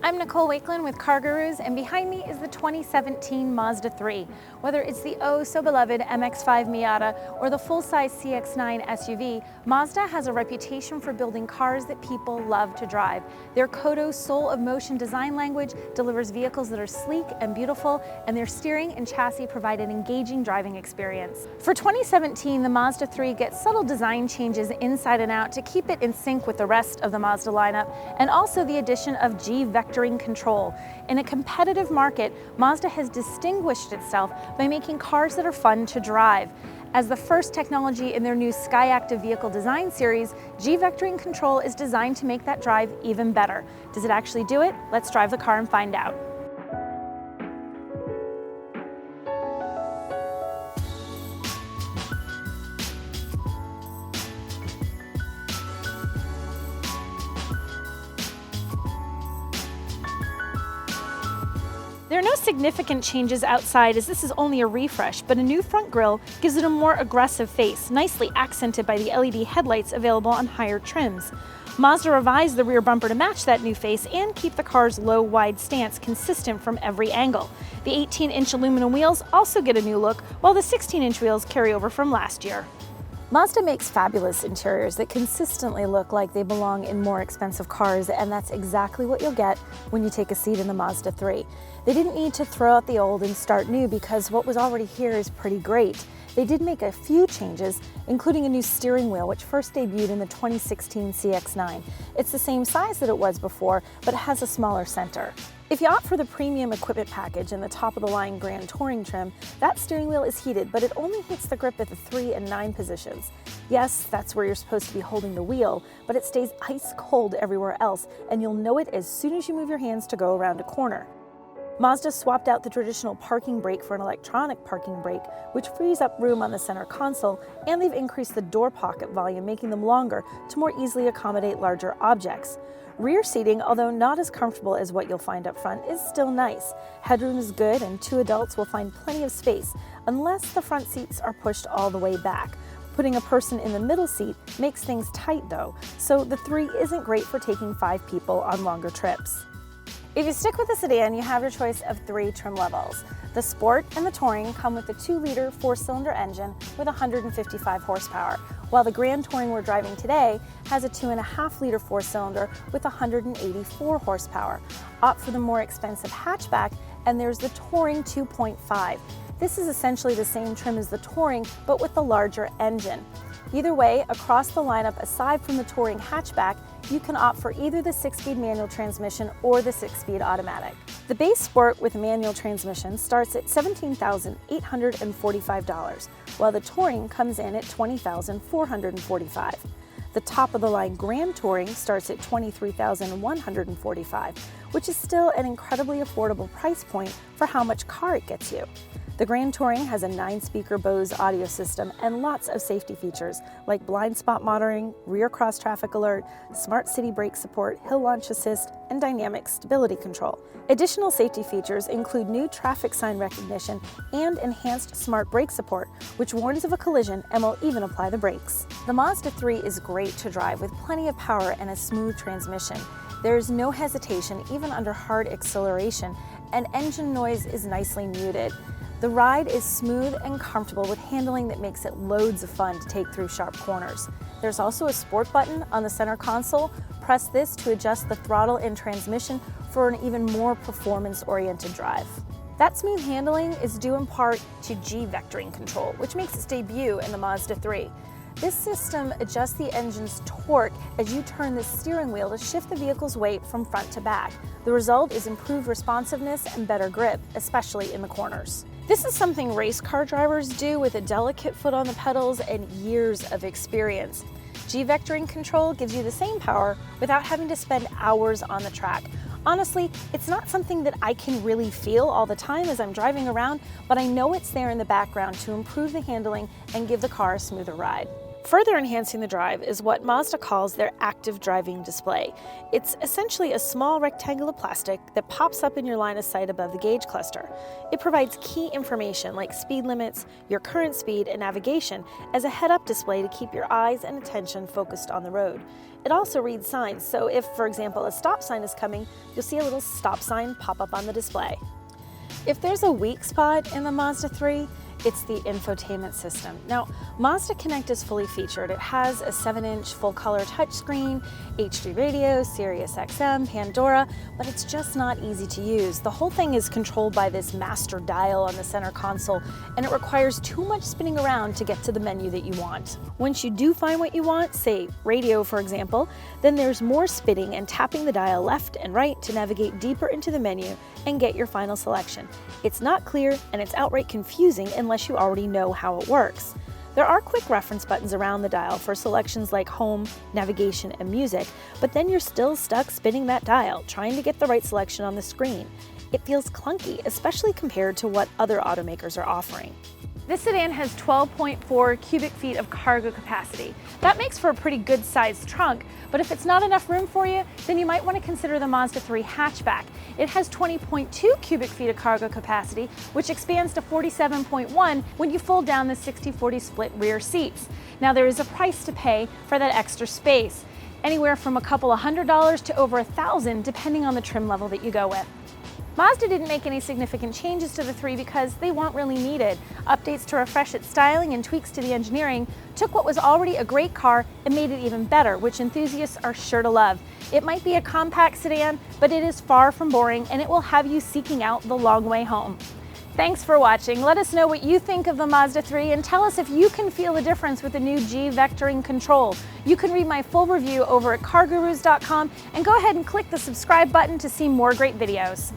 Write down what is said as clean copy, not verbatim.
I'm Nicole Wakelin with CarGurus, and behind me is the 2017 Mazda 3. Whether it's the oh-so-beloved MX-5 Miata or the full-size CX-9 SUV, Mazda has a reputation for building cars that people love to drive. Their Kodo Soul of Motion design language delivers vehicles that are sleek and beautiful, and their steering and chassis provide an engaging driving experience. For 2017, the Mazda 3 gets subtle design changes inside and out to keep it in sync with the rest of the Mazda lineup, and also the addition of G-Vectoring control. In a competitive market, Mazda has distinguished itself by making cars that are fun to drive. As the first technology in their new Skyactiv vehicle design series, G-Vectoring control is designed to make that drive even better. Does it actually do it? Let's drive the car and find out. There are no significant changes outside, as this is only a refresh, but a new front grille gives it a more aggressive face, nicely accented by the LED headlights available on higher trims. Mazda revised the rear bumper to match that new face and keep the car's low, wide stance consistent from every angle. The 18-inch aluminum wheels also get a new look, while the 16-inch wheels carry over from last year. Mazda makes fabulous interiors that consistently look like they belong in more expensive cars, and that's exactly what you'll get when you take a seat in the Mazda 3. They didn't need to throw out the old and start new because what was already here is pretty great. They did make a few changes, including a new steering wheel, which first debuted in the 2016 CX-9. It's the same size that it was before, but it has a smaller center. If you opt for the premium equipment package in the top-of-the-line Grand Touring trim, that steering wheel is heated, but it only hits the grip at the 3 and 9 positions. Yes, that's where you're supposed to be holding the wheel, but it stays ice cold everywhere else, and you'll know it as soon as you move your hands to go around a corner. Mazda swapped out the traditional parking brake for an electronic parking brake, which frees up room on the center console, and they've increased the door pocket volume, making them longer to more easily accommodate larger objects. Rear seating, although not as comfortable as what you'll find up front, is still nice. Headroom is good, and 2 adults will find plenty of space, unless the front seats are pushed all the way back. Putting a person in the middle seat makes things tight though, so the 3 isn't great for taking 5 people on longer trips. If you stick with the sedan, you have your choice of 3 trim levels. The Sport and the Touring come with a 2-liter 4-cylinder engine with 155 horsepower, while the Grand Touring we're driving today has a 2.5-liter 4-cylinder with 184 horsepower. Opt for the more expensive hatchback, and there's the Touring 2.5. This is essentially the same trim as the Touring, but with the larger engine. Either way, across the lineup, aside from the Touring hatchback, you can opt for either the 6-speed manual transmission or the 6-speed automatic. The base Sport with manual transmission starts at $17,845, while the Touring comes in at $20,445. The top-of-the-line Grand Touring starts at $23,145, which is still an incredibly affordable price point for how much car it gets you. The Grand Touring has a 9-speaker Bose audio system and lots of safety features like blind spot monitoring, rear cross traffic alert, smart city brake support, hill launch assist, and dynamic stability control. Additional safety features include new traffic sign recognition and enhanced smart brake support, which warns of a collision and will even apply the brakes. The Mazda 3 is great to drive with plenty of power and a smooth transmission. There is no hesitation even under hard acceleration, and engine noise is nicely muted. The ride is smooth and comfortable with handling that makes it loads of fun to take through sharp corners. There's also a Sport button on the center console. Press this to adjust the throttle and transmission for an even more performance-oriented drive. That smooth handling is due in part to G-Vectoring control, which makes its debut in the Mazda 3. This system adjusts the engine's torque as you turn the steering wheel to shift the vehicle's weight from front to back. The result is improved responsiveness and better grip, especially in the corners. This is something race car drivers do with a delicate foot on the pedals and years of experience. G-Vectoring control gives you the same power without having to spend hours on the track. Honestly, it's not something that I can really feel all the time as I'm driving around, but I know it's there in the background to improve the handling and give the car a smoother ride. Further enhancing the drive is what Mazda calls their active driving display. It's essentially a small rectangle of plastic that pops up in your line of sight above the gauge cluster. It provides key information like speed limits, your current speed, and navigation as a head-up display to keep your eyes and attention focused on the road. It also reads signs, so if, for example, a stop sign is coming, you'll see a little stop sign pop up on the display. If there's a weak spot in the Mazda 3, it's the infotainment system. Now, Mazda Connect is fully featured. It has a 7-inch full-color touchscreen, HD radio, Sirius XM, Pandora, but it's just not easy to use. The whole thing is controlled by this master dial on the center console, and it requires too much spinning around to get to the menu that you want. Once you do find what you want, say radio for example, then there's more spinning and tapping the dial left and right to navigate deeper into the menu and get your final selection. It's not clear and it's outright confusing unless you already know how it works. There are quick reference buttons around the dial for selections like home, navigation, and music, but then you're still stuck spinning that dial, trying to get the right selection on the screen. It feels clunky, especially compared to what other automakers are offering. This sedan has 12.4 cubic feet of cargo capacity. That makes for a pretty good sized trunk, but if it's not enough room for you, then you might want to consider the Mazda 3 hatchback. It has 20.2 cubic feet of cargo capacity, which expands to 47.1 when you fold down the 60-40 split rear seats. Now there is a price to pay for that extra space, anywhere from a couple of $100s to over $1,000 depending on the trim level that you go with. Mazda didn't make any significant changes to the 3 because they weren't really needed. Updates to refresh its styling and tweaks to the engineering took what was already a great car and made it even better, which enthusiasts are sure to love. It might be a compact sedan, but it is far from boring and it will have you seeking out the long way home. Thanks for watching. Let us know what you think of the Mazda 3 and tell us if you can feel the difference with the new G vectoring control. You can read my full review over at CarGurus.com and go ahead and click the subscribe button to see more great videos.